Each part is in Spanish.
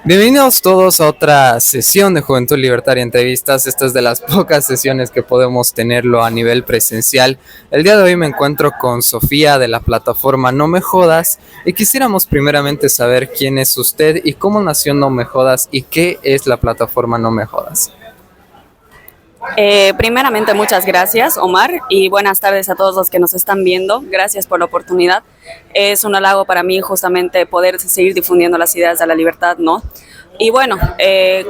Bienvenidos todos a otra sesión de Juventud Libertaria Entrevistas. Esta es de las pocas sesiones que podemos tenerlo a nivel presencial. El día de hoy me encuentro con Sofía de la plataforma No Me Jodas y quisiéramos primeramente saber quién es usted y cómo nació No Me Jodas y qué es la plataforma No Me Jodas. Primeramente, muchas gracias, Omar, y buenas tardes a todos los que nos están viendo. Gracias por la oportunidad. Es un halago para mí justamente poder seguir difundiendo las ideas de la libertad, ¿no? Y bueno,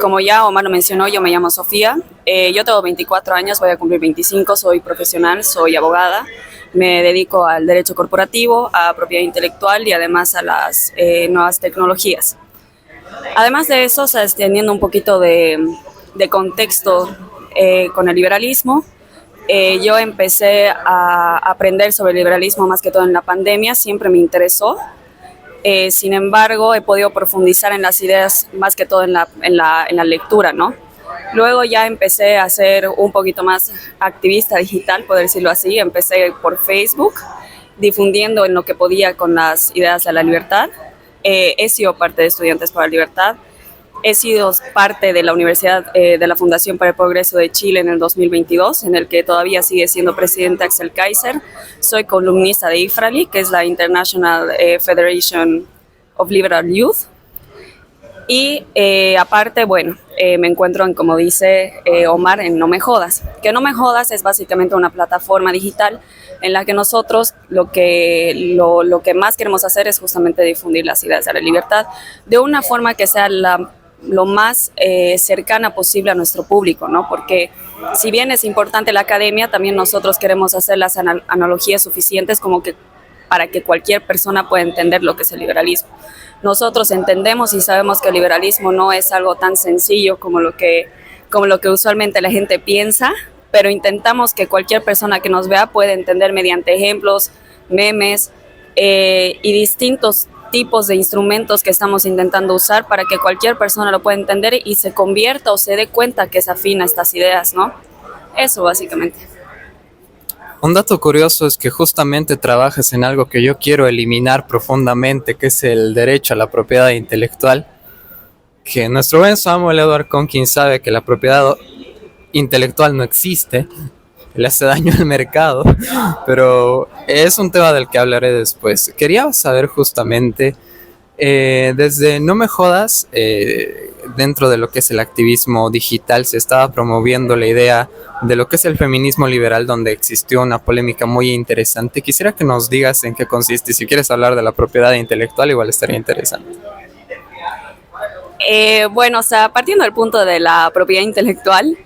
como ya Omar lo mencionó, yo me llamo Sofía. Yo tengo 24 años, voy a cumplir 25, soy profesional, soy abogada. Me dedico al derecho corporativo, a propiedad intelectual y además a las nuevas tecnologías. Además de eso, o sea, teniendo un poquito de contexto con el liberalismo. Yo empecé a aprender sobre el liberalismo más que todo en la pandemia, siempre me interesó. Sin embargo, he podido profundizar en las ideas más que todo en la lectura, ¿no? Luego ya empecé a ser un poquito más activista digital, por decirlo así. Empecé por Facebook, difundiendo en lo que podía con las ideas de la libertad. He sido parte de Estudiantes para la Libertad. He sido parte de la Universidad de la Fundación para el Progreso de Chile en el 2022, en el que todavía sigue siendo presidente Axel Kaiser. Soy columnista de IFRALI, que es la International Federation of Liberal Youth. Y aparte, bueno, me encuentro en, como dice Omar, en No Me Jodas. Que No Me Jodas es básicamente una plataforma digital en la que nosotros lo que más queremos hacer es justamente difundir las ideas de la libertad de una forma que sea lo más cercana posible a nuestro público, ¿no? Porque si bien es importante la academia, también nosotros queremos hacer las analogías suficientes como que para que cualquier persona pueda entender lo que es el liberalismo. Nosotros entendemos y sabemos que el liberalismo no es algo tan sencillo como lo que usualmente la gente piensa, pero intentamos que cualquier persona que nos vea pueda entender mediante ejemplos, memes y distintos tipos de instrumentos que estamos intentando usar para que cualquier persona lo pueda entender y se convierta o se dé cuenta que es afín a estas ideas, ¿no? Eso básicamente. Un dato curioso es que justamente trabajas en algo que yo quiero eliminar profundamente, que es el derecho a la propiedad intelectual, que nuestro buen Samuel Edward Conkin sabe que la propiedad intelectual no existe, le hace daño al mercado, pero es un tema del que hablaré después. Quería saber justamente, desde No Me Jodas, dentro de lo que es el activismo digital, se estaba promoviendo la idea de lo que es el feminismo liberal, donde existió una polémica muy interesante. Quisiera que nos digas en qué consiste. Si quieres hablar de la propiedad intelectual, igual estaría interesante. Bueno, o sea, partiendo del punto de la propiedad intelectual,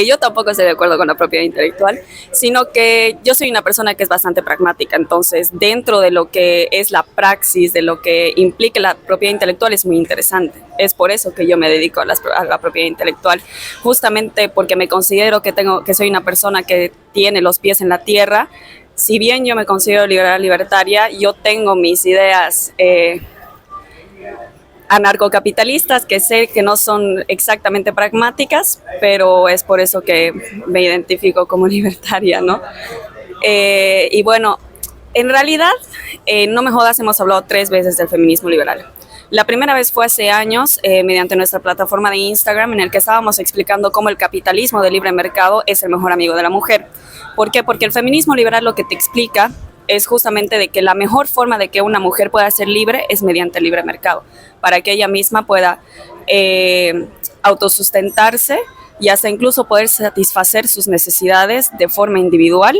yo tampoco estoy de acuerdo con la propiedad intelectual, sino que yo soy una persona que es bastante pragmática, entonces dentro de lo que es la praxis, de lo que implica la propiedad intelectual es muy interesante. Es por eso que yo me dedico a la propiedad intelectual, justamente porque me considero que soy una persona que tiene los pies en la tierra. Si bien yo me considero libertaria, yo tengo mis ideas anarcocapitalistas que sé que no son exactamente pragmáticas, pero es por eso que me identifico como libertaria, ¿no? Y bueno, en realidad, No Me Jodas, hemos hablado 3 veces del feminismo liberal. La primera vez fue hace años, mediante nuestra plataforma de Instagram, en el que estábamos explicando cómo el capitalismo de libre mercado es el mejor amigo de la mujer. ¿Por qué? Porque el feminismo liberal lo que te explica es justamente de que la mejor forma de que una mujer pueda ser libre es mediante el libre mercado, para que ella misma pueda autosustentarse y hasta incluso poder satisfacer sus necesidades de forma individual.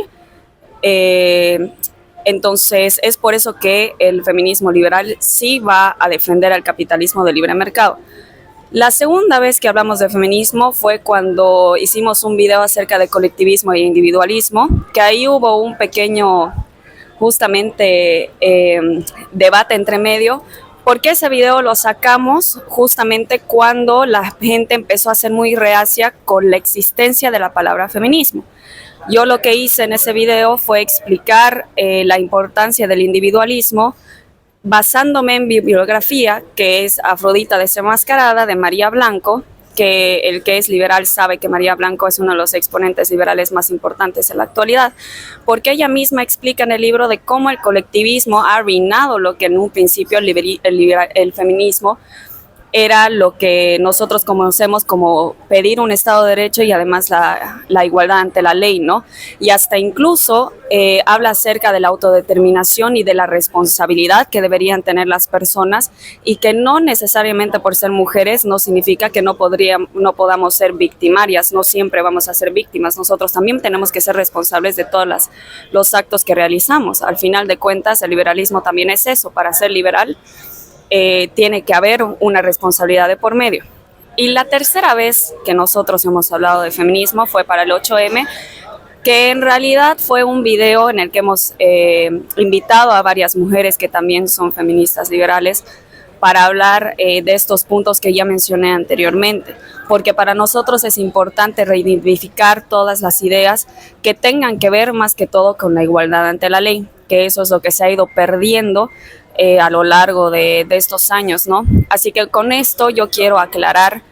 Entonces es por eso que el feminismo liberal sí va a defender al capitalismo de libre mercado. La segunda vez que hablamos de feminismo fue cuando hicimos un video acerca de colectivismo e individualismo, que ahí hubo un pequeño justamente debate entre medio, porque ese video lo sacamos justamente cuando la gente empezó a ser muy reacia con la existencia de la palabra feminismo. Yo lo que hice en ese video fue explicar la importancia del individualismo basándome en bibliografía, que es Afrodita desenmascarada de María Blanco, que el que es liberal sabe que María Blanco es uno de los exponentes liberales más importantes en la actualidad, porque ella misma explica en el libro de cómo el colectivismo ha arruinado lo que en un principio el feminismo era lo que nosotros conocemos como pedir un Estado de Derecho y además la igualdad ante la ley, ¿no? Y hasta incluso habla acerca de la autodeterminación y de la responsabilidad que deberían tener las personas y que no necesariamente por ser mujeres no significa que no podamos ser victimarias, no siempre vamos a ser víctimas, nosotros también tenemos que ser responsables de todos los actos que realizamos. Al final de cuentas, el liberalismo también es eso, para ser liberal tiene que haber una responsabilidad de por medio. Y la tercera vez que nosotros hemos hablado de feminismo fue para el 8M, que en realidad fue un video en el que hemos invitado a varias mujeres que también son feministas liberales para hablar de estos puntos que ya mencioné anteriormente, porque para nosotros es importante reivindicar todas las ideas que tengan que ver más que todo con la igualdad ante la ley, que eso es lo que se ha ido perdiendo a lo largo de estos años, ¿no? Así que con esto yo quiero aclarar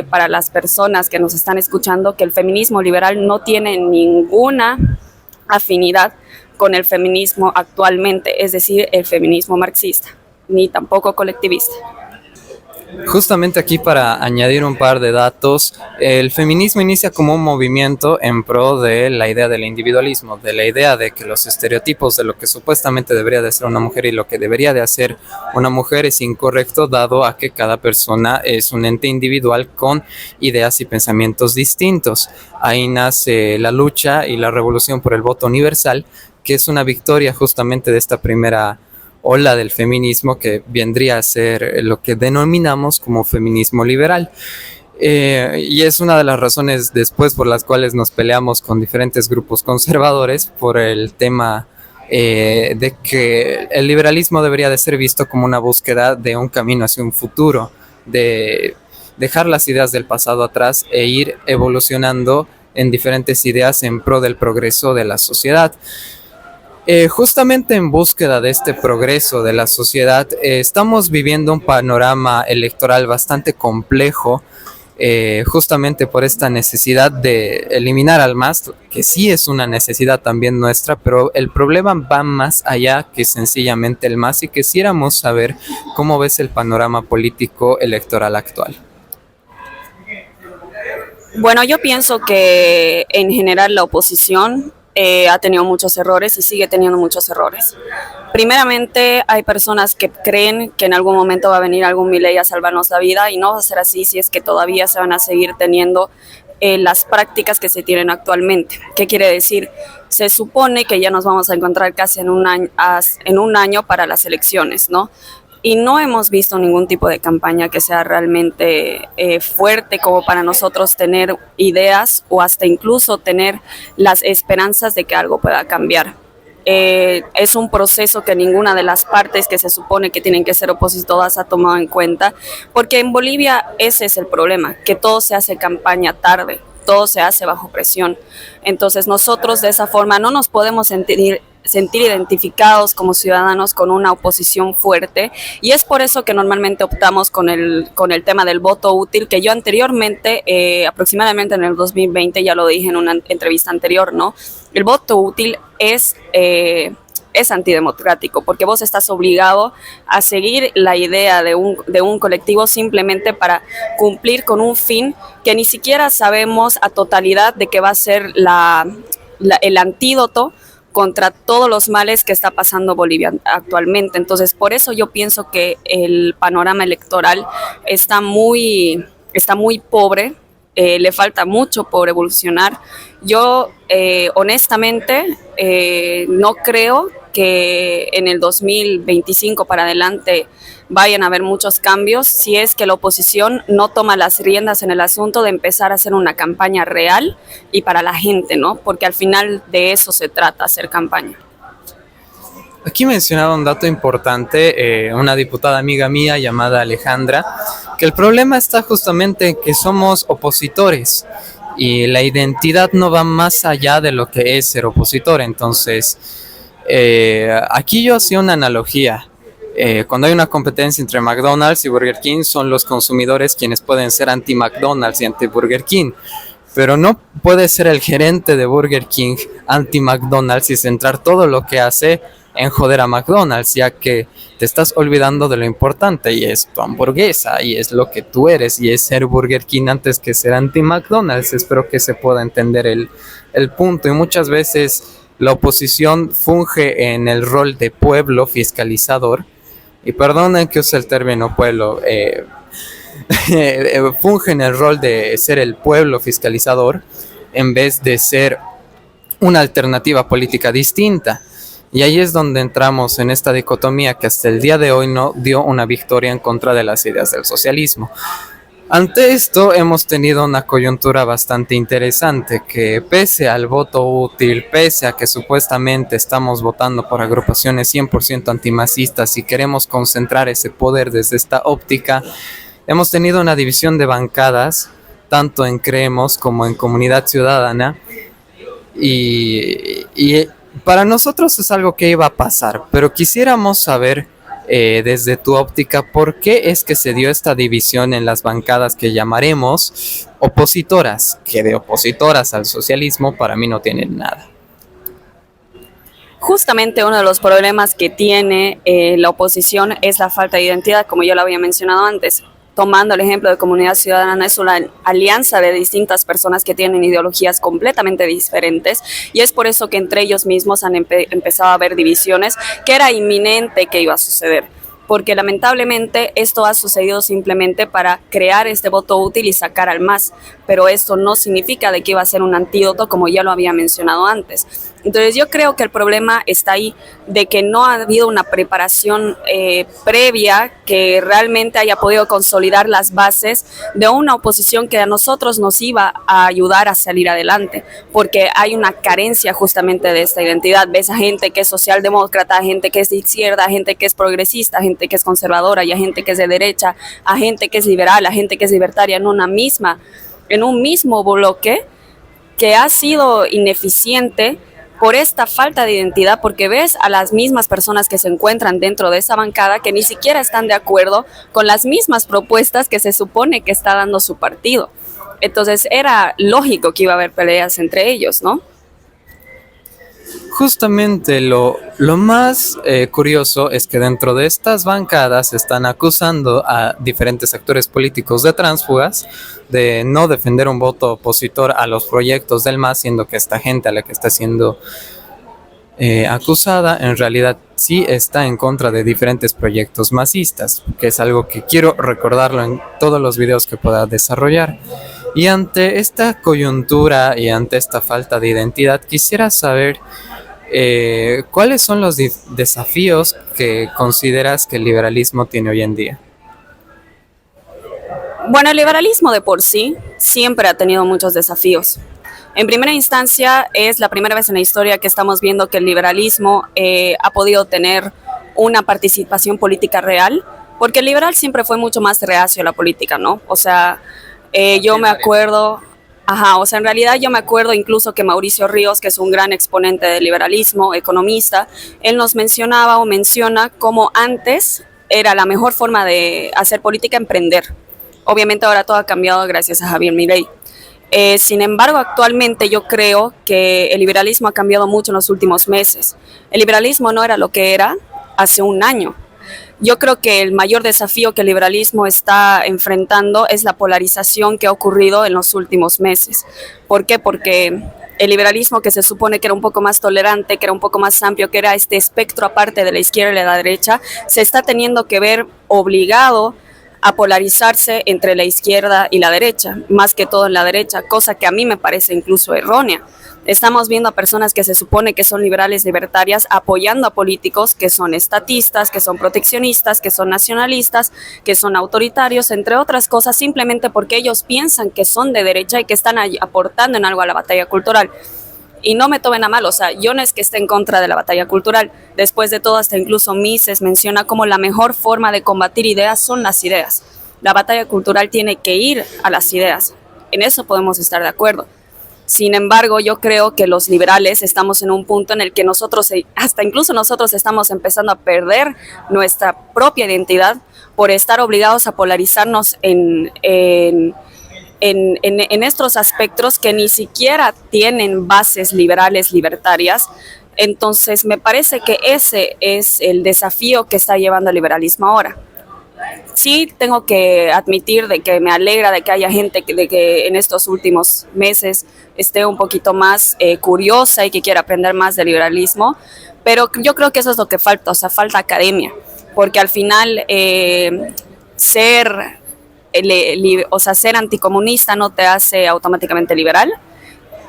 para las personas que nos están escuchando que el feminismo liberal no tiene ninguna afinidad con el feminismo actualmente, es decir, el feminismo marxista, ni tampoco colectivista. Justamente aquí para añadir un par de datos, el feminismo inicia como un movimiento en pro de la idea del individualismo, de la idea de que los estereotipos de lo que supuestamente debería de ser una mujer y lo que debería de hacer una mujer es incorrecto, dado a que cada persona es un ente individual con ideas y pensamientos distintos. Ahí nace la lucha y la revolución por el voto universal, que es una victoria justamente de esta primera ola del feminismo que vendría a ser lo que denominamos como feminismo liberal. Y es una de las razones después por las cuales nos peleamos con diferentes grupos conservadores por el tema de que el liberalismo debería de ser visto como una búsqueda de un camino hacia un futuro, de dejar las ideas del pasado atrás e ir evolucionando en diferentes ideas en pro del progreso de la sociedad. Justamente en búsqueda de este progreso de la sociedad, estamos viviendo un panorama electoral bastante complejo, justamente por esta necesidad de eliminar al MAS, que sí es una necesidad también nuestra, pero el problema va más allá que sencillamente el MAS y quisiéramos saber cómo ves el panorama político electoral actual. Bueno, yo pienso que en general la oposición ha tenido muchos errores y sigue teniendo muchos errores. Primeramente, hay personas que creen que en algún momento va a venir algún Milei a salvarnos la vida y no va a ser así si es que todavía se van a seguir teniendo las prácticas que se tienen actualmente. ¿Qué quiere decir? Se supone que ya nos vamos a encontrar casi en un año para las elecciones, ¿no? Y no hemos visto ningún tipo de campaña que sea realmente fuerte como para nosotros tener ideas o hasta incluso tener las esperanzas de que algo pueda cambiar. Es un proceso que ninguna de las partes que se supone que tienen que ser opositoras ha tomado en cuenta, porque en Bolivia ese es el problema, que todo se hace campaña tarde, todo se hace bajo presión. Entonces nosotros de esa forma no nos podemos sentir identificados como ciudadanos con una oposición fuerte, y es por eso que normalmente optamos con el tema del voto útil, que yo anteriormente, aproximadamente en el 2020, ya lo dije en una entrevista anterior, ¿no? El voto útil es antidemocrático, porque vos estás obligado a seguir la idea de un colectivo simplemente para cumplir con un fin que ni siquiera sabemos a totalidad de qué va a ser el antídoto contra todos los males que está pasando Bolivia actualmente. Entonces, por eso yo pienso que el panorama electoral está muy pobre, le falta mucho por evolucionar. Yo, honestamente, no creo que en el 2025 para adelante vayan a haber muchos cambios si es que la oposición no toma las riendas en el asunto de empezar a hacer una campaña real y para la gente, ¿no? Porque al final de eso se trata, hacer campaña. Aquí mencionaba un dato importante, una diputada amiga mía llamada Alejandra, que el problema está justamente en que somos opositores y la identidad no va más allá de lo que es ser opositor. Entonces, aquí yo hacía una analogía. Cuando hay una competencia entre McDonald's y Burger King, son los consumidores quienes pueden ser anti-McDonald's y anti-Burger King. Pero no puede ser el gerente de Burger King anti-McDonald's y centrar todo lo que hace en joder a McDonald's, ya que te estás olvidando de lo importante y es tu hamburguesa y es lo que tú eres y es ser Burger King antes que ser anti-McDonald's. Espero que se pueda entender el punto, y muchas veces la oposición funge en el rol de pueblo fiscalizador, y perdonen que use el término pueblo, funge en el rol de ser el pueblo fiscalizador en vez de ser una alternativa política distinta. Y ahí es donde entramos en esta dicotomía que hasta el día de hoy no dio una victoria en contra de las ideas del socialismo. Ante esto hemos tenido una coyuntura bastante interesante, que pese al voto útil, pese a que supuestamente estamos votando por agrupaciones 100% antimasistas y queremos concentrar ese poder desde esta óptica, hemos tenido una división de bancadas, tanto en Creemos como en Comunidad Ciudadana, y para nosotros es algo que iba a pasar, pero quisiéramos saber desde tu óptica por qué es que se dio esta división en las bancadas que llamaremos opositoras, que de opositoras al socialismo para mí no tienen nada. Justamente uno de los problemas que tiene la oposición es la falta de identidad, como yo lo había mencionado antes. Tomando el ejemplo de Comunidad Ciudadana, es una alianza de distintas personas que tienen ideologías completamente diferentes, y es por eso que entre ellos mismos han empezado a haber divisiones que era inminente que iba a suceder, porque lamentablemente esto ha sucedido simplemente para crear este voto útil y sacar al MAS, pero esto no significa de que iba a ser un antídoto, como ya lo había mencionado antes. Entonces yo creo que el problema está ahí, de que no ha habido una preparación previa que realmente haya podido consolidar las bases de una oposición que a nosotros nos iba a ayudar a salir adelante, porque hay una carencia justamente de esta identidad. Ves a gente que es socialdemócrata, a gente que es de izquierda, a gente que es progresista, a gente que es conservadora y a gente que es de derecha, a gente que es liberal, a gente que es libertaria en un mismo bloque que ha sido ineficiente por esta falta de identidad, porque ves a las mismas personas que se encuentran dentro de esa bancada que ni siquiera están de acuerdo con las mismas propuestas que se supone que está dando su partido. Entonces era lógico que iba a haber peleas entre ellos, ¿no? Justamente lo más curioso es que dentro de estas bancadas están acusando a diferentes actores políticos de tránsfugas, de no defender un voto opositor a los proyectos del MAS, siendo que esta gente a la que está siendo acusada en realidad sí está en contra de diferentes proyectos masistas, que es algo que quiero recordarlo en todos los videos que pueda desarrollar. Y ante esta coyuntura y ante esta falta de identidad, quisiera saber ¿cuáles son los desafíos que consideras que el liberalismo tiene hoy en día? Bueno, el liberalismo de por sí siempre ha tenido muchos desafíos. En primera instancia, es la primera vez en la historia que estamos viendo que el liberalismo ha podido tener una participación política real, porque el liberal siempre fue mucho más reacio a la política, ¿no? O sea, yo me acuerdo... Ajá, o sea, en realidad yo me acuerdo incluso que Mauricio Ríos, que es un gran exponente del liberalismo, economista, él nos mencionaba o menciona cómo antes era la mejor forma de hacer política emprender. Obviamente ahora todo ha cambiado gracias a Javier Milei. Sin embargo, actualmente yo creo que el liberalismo ha cambiado mucho en los últimos meses. El liberalismo no era lo que era hace un año. Yo creo que el mayor desafío que el liberalismo está enfrentando es la polarización que ha ocurrido en los últimos meses. ¿Por qué? Porque el liberalismo, que se supone que era un poco más tolerante, que era un poco más amplio, que era este espectro aparte de la izquierda y de la derecha, se está teniendo que ver obligado a polarizarse entre la izquierda y la derecha, más que todo en la derecha, cosa que a mí me parece incluso errónea. Estamos viendo a personas que se supone que son liberales libertarias apoyando a políticos que son estatistas, que son proteccionistas, que son nacionalistas, que son autoritarios, entre otras cosas, simplemente porque ellos piensan que son de derecha y que están aportando en algo a la batalla cultural. Y no me tomen a mal, o sea, yo no es que esté en contra de la batalla cultural. Después de todo, hasta incluso Mises menciona como la mejor forma de combatir ideas son las ideas. La batalla cultural tiene que ir a las ideas. En eso podemos estar de acuerdo. Sin embargo, yo creo que los liberales estamos en un punto en el que nosotros, hasta incluso nosotros, estamos empezando a perder nuestra propia identidad por estar obligados a polarizarnos en estos aspectos que ni siquiera tienen bases liberales, libertarias, Entonces, me parece que ese es el desafío que está llevando el liberalismo ahora. Sí, tengo que admitir de que me alegra de que haya gente de que en estos últimos meses esté un poquito más curiosa y que quiera aprender más del liberalismo, pero yo creo que eso es lo que falta, o sea, falta academia, porque al final ser, o sea, ser anticomunista no te hace automáticamente liberal,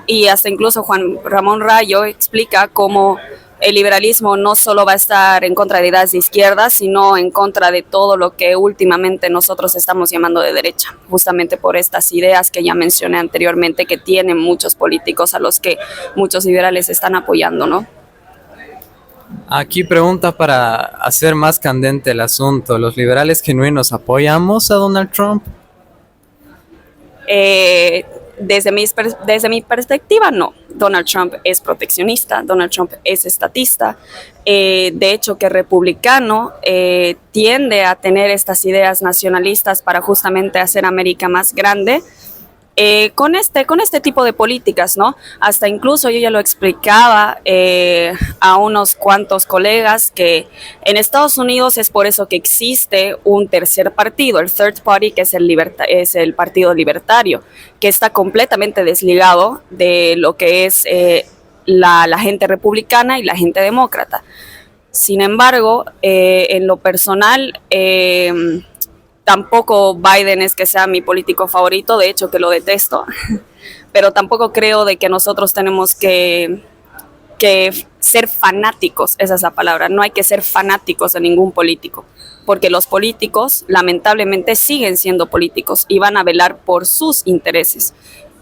y hasta incluso Juan Ramón Rayo explica cómo el liberalismo no solo va a estar en contra de ideas de izquierda, sino en contra de todo lo que últimamente nosotros estamos llamando de derecha, justamente por estas ideas que ya mencioné anteriormente que tienen muchos políticos a los que muchos liberales están apoyando, ¿no? Aquí pregunta para hacer más candente el asunto. ¿Los liberales genuinos apoyamos a Donald Trump? Desde mi perspectiva, no. Donald Trump es proteccionista, Donald Trump es estatista. De hecho, que republicano tiende a tener estas ideas nacionalistas para justamente hacer América más grande. Con este tipo de políticas, ¿no? Hasta incluso yo ya lo explicaba a unos cuantos colegas que en Estados Unidos es por eso que existe un tercer partido, el third party, que es el Partido Libertario, que está completamente desligado de lo que es la gente republicana y la gente demócrata. Sin embargo, en lo personal, tampoco Biden es que sea mi político favorito, de hecho que lo detesto, pero tampoco creo de que nosotros tenemos que ser fanáticos, esa es la palabra, no hay que ser fanáticos de ningún político, porque los políticos lamentablemente siguen siendo políticos y van a velar por sus intereses.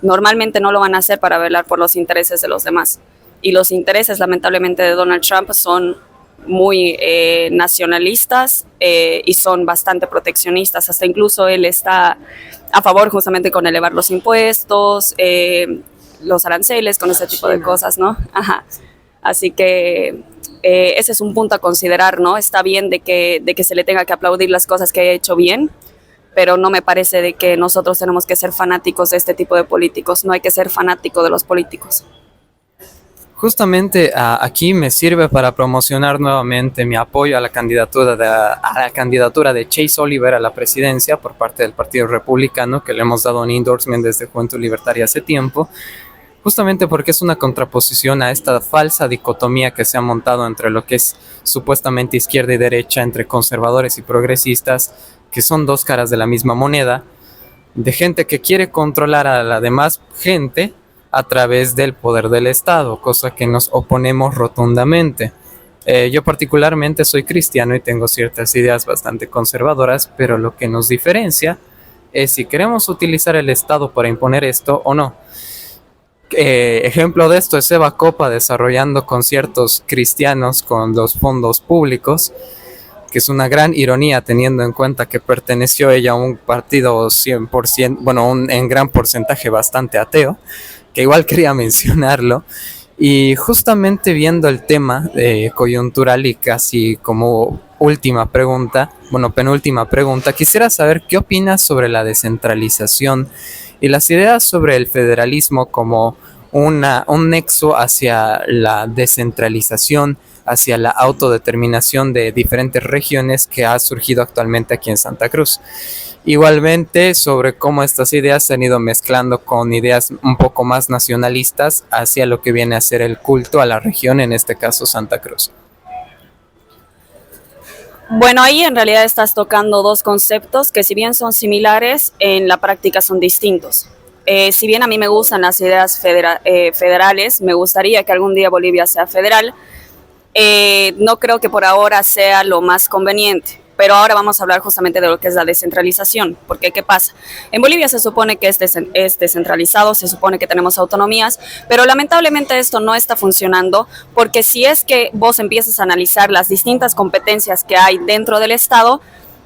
Normalmente no lo van a hacer para velar por los intereses de los demás. Y los intereses lamentablemente de Donald Trump son muy nacionalistas y son bastante proteccionistas, hasta incluso él está a favor justamente con elevar los impuestos, los aranceles, con ese tipo de cosas, ¿no? Ajá. Así que ese es un punto a considerar, ¿no? Está bien de que se le tenga que aplaudir las cosas que haya hecho bien, pero no me parece de que nosotros tenemos que ser fanáticos de este tipo de políticos, no hay que ser fanático de los políticos. Justamente aquí me sirve para promocionar nuevamente mi apoyo a la candidatura de Chase Oliver a la presidencia por parte del Partido Republicano, que le hemos dado un endorsement desde Juventud Libertaria hace tiempo, justamente porque es una contraposición a esta falsa dicotomía que se ha montado entre lo que es supuestamente izquierda y derecha, entre conservadores y progresistas, que son dos caras de la misma moneda, de gente que quiere controlar a la demás gente a través del poder del Estado, cosa que nos oponemos rotundamente. Yo particularmente soy cristiano y tengo ciertas ideas bastante conservadoras, pero lo que nos diferencia es si queremos utilizar el Estado para imponer esto o no. Ejemplo de esto es Eva Copa desarrollando conciertos cristianos con los fondos públicos, que es una gran ironía teniendo en cuenta que perteneció ella a un partido 100%, bueno, en gran porcentaje bastante ateo, que igual quería mencionarlo. Y justamente viendo el tema coyuntural y casi como última pregunta, bueno, penúltima pregunta, quisiera saber qué opinas sobre la descentralización y las ideas sobre el federalismo como un nexo hacia la descentralización, hacia la autodeterminación de diferentes regiones que ha surgido actualmente aquí en Santa Cruz. Igualmente sobre cómo estas ideas se han ido mezclando con ideas un poco más nacionalistas hacia lo que viene a ser el culto a la región, en este caso Santa Cruz. Bueno, ahí en realidad estás tocando dos conceptos que si bien son similares, en la práctica son distintos. Si bien a mí me gustan las ideas federales, me gustaría que algún día Bolivia sea federal, no creo que por ahora sea lo más conveniente. Pero ahora vamos a hablar justamente de lo que es la descentralización, porque ¿qué pasa? En Bolivia se supone que es descentralizado, se supone que tenemos autonomías, pero lamentablemente esto no está funcionando, porque si es que vos empiezas a analizar las distintas competencias que hay dentro del Estado,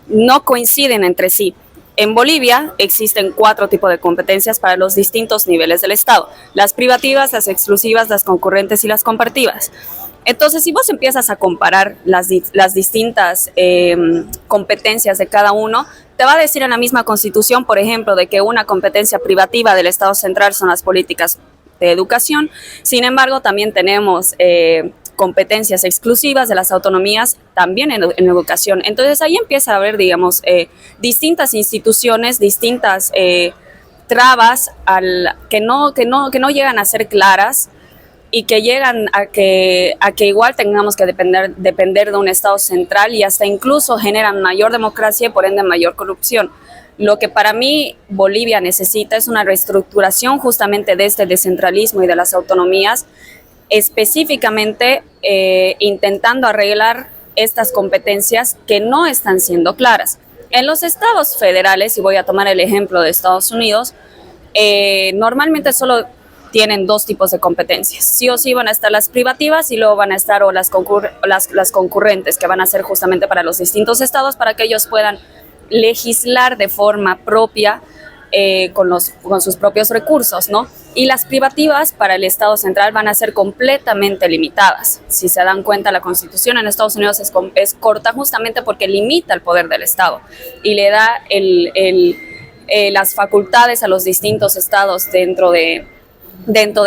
no coinciden entre sí. En Bolivia existen 4 tipos de competencias para los distintos niveles del Estado: las privativas, las exclusivas, las concurrentes y las compartidas. Entonces, si vos empiezas a comparar las distintas competencias de cada uno, te va a decir en la misma Constitución, por ejemplo, de que una competencia privativa del Estado central son las políticas de educación. Sin embargo, también tenemos competencias exclusivas de las autonomías también en educación. Entonces ahí empieza a haber, digamos, distintas instituciones, distintas trabas que no llegan a ser claras y que llegan a que igual tengamos que depender de un Estado central y hasta incluso generan mayor democracia y por ende mayor corrupción. Lo que para mí Bolivia necesita es una reestructuración justamente de este descentralismo y de las autonomías, específicamente intentando arreglar estas competencias que no están siendo claras. En los estados federales, y voy a tomar el ejemplo de Estados Unidos, normalmente solo tienen dos tipos de competencias. Sí o sí van a estar las privativas y luego van a estar las concurrentes, que van a ser justamente para los distintos estados, para que ellos puedan legislar de forma propia con sus propios recursos, ¿no? Y las privativas para el Estado central van a ser completamente limitadas. Si se dan cuenta, la Constitución en Estados Unidos es corta justamente porque limita el poder del Estado y le da las facultades a los distintos estados dentro de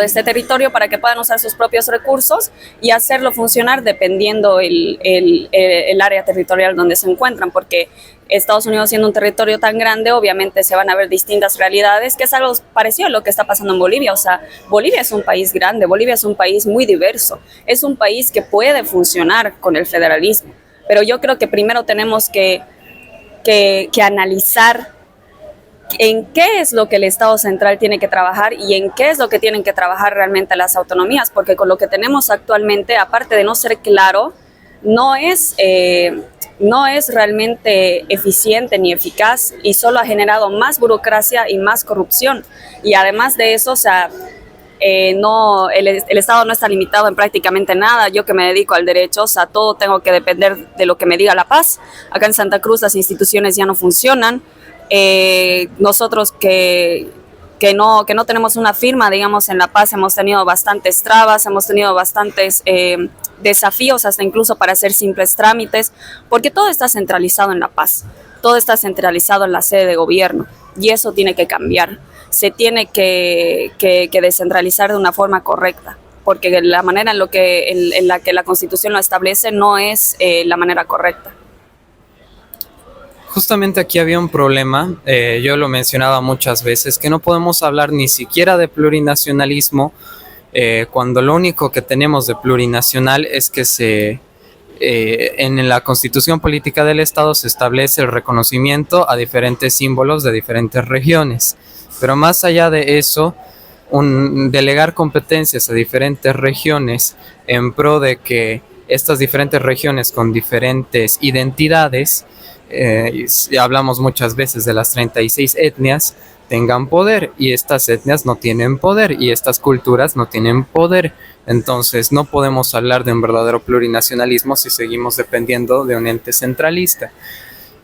este territorio para que puedan usar sus propios recursos y hacerlo funcionar dependiendo el área territorial donde se encuentran, porque Estados Unidos siendo un territorio tan grande, obviamente se van a ver distintas realidades, que es algo parecido a lo que está pasando en Bolivia. O sea, Bolivia es un país grande, Bolivia es un país muy diverso, es un país que puede funcionar con el federalismo, pero yo creo que primero tenemos que analizar en qué es lo que el Estado central tiene que trabajar y en qué es lo que tienen que trabajar realmente las autonomías, porque con lo que tenemos actualmente, aparte de no ser claro, no es realmente eficiente ni eficaz y solo ha generado más burocracia y más corrupción. Y además de eso, o sea, el Estado no está limitado en prácticamente nada. Yo que me dedico al derecho, o sea, todo tengo que depender de lo que me diga La Paz. Acá en Santa Cruz las instituciones ya no funcionan. Nosotros que no tenemos una firma, digamos, en La Paz hemos tenido bastantes trabas, hemos tenido bastantes desafíos, hasta incluso para hacer simples trámites, porque todo está centralizado en La Paz, todo está centralizado en la sede de gobierno y eso tiene que cambiar. Se tiene que descentralizar de una forma correcta, porque la manera en la que la Constitución lo establece no es la manera correcta. Justamente aquí había un problema, yo lo mencionaba muchas veces, que no podemos hablar ni siquiera de plurinacionalismo cuando lo único que tenemos de plurinacional es que en la Constitución Política del Estado se establece el reconocimiento a diferentes símbolos de diferentes regiones. Pero más allá de eso, delegar competencias a diferentes regiones en pro de que estas diferentes regiones con diferentes identidades, hablamos muchas veces de las 36 etnias, tengan poder, y estas etnias no tienen poder y estas culturas no tienen poder. Entonces no podemos hablar de un verdadero plurinacionalismo si seguimos dependiendo de un ente centralista.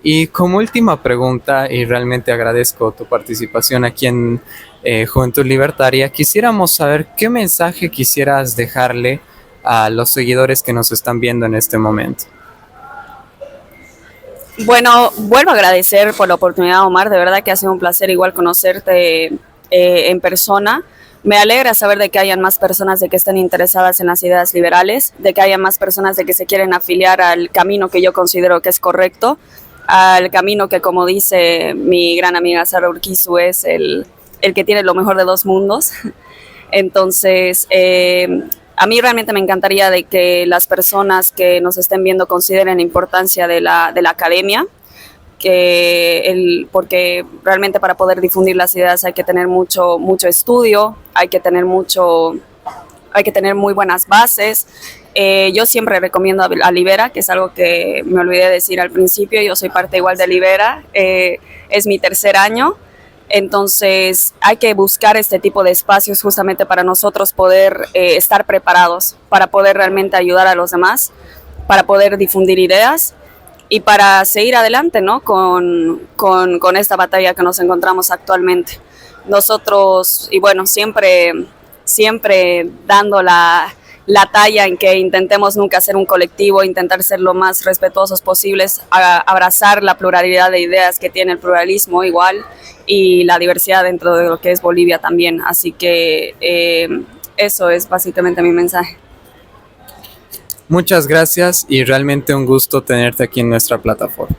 Y como última pregunta, y realmente agradezco tu participación aquí en Juventud Libertaria, quisiéramos saber qué mensaje quisieras dejarle a los seguidores que nos están viendo en este momento. Bueno, vuelvo a agradecer por la oportunidad, Omar. De verdad que ha sido un placer igual conocerte en persona. Me alegra saber de que hayan más personas de que estén interesadas en las ideas liberales, de que haya más personas de que se quieren afiliar al camino que yo considero que es correcto, al camino que, como dice mi gran amiga Sara Urquizu, es el que tiene lo mejor de dos mundos. Entonces, a mí realmente me encantaría de que las personas que nos estén viendo consideren la importancia de la academia, porque realmente para poder difundir las ideas hay que tener mucho estudio, hay que tener muy buenas bases. Yo siempre recomiendo a Libera, que es algo que me olvidé de decir al principio. Yo soy parte igual de Libera, es mi tercer año. Entonces hay que buscar este tipo de espacios justamente para nosotros poder estar preparados, para poder realmente ayudar a los demás, para poder difundir ideas y para seguir adelante, ¿no? con esta batalla que nos encontramos actualmente. Nosotros, y bueno, siempre dando la talla en que intentemos nunca ser un colectivo, intentar ser lo más respetuosos posibles, abrazar la pluralidad de ideas que tiene el pluralismo igual y la diversidad dentro de lo que es Bolivia también. Así que eso es básicamente mi mensaje. Muchas gracias y realmente un gusto tenerte aquí en nuestra plataforma.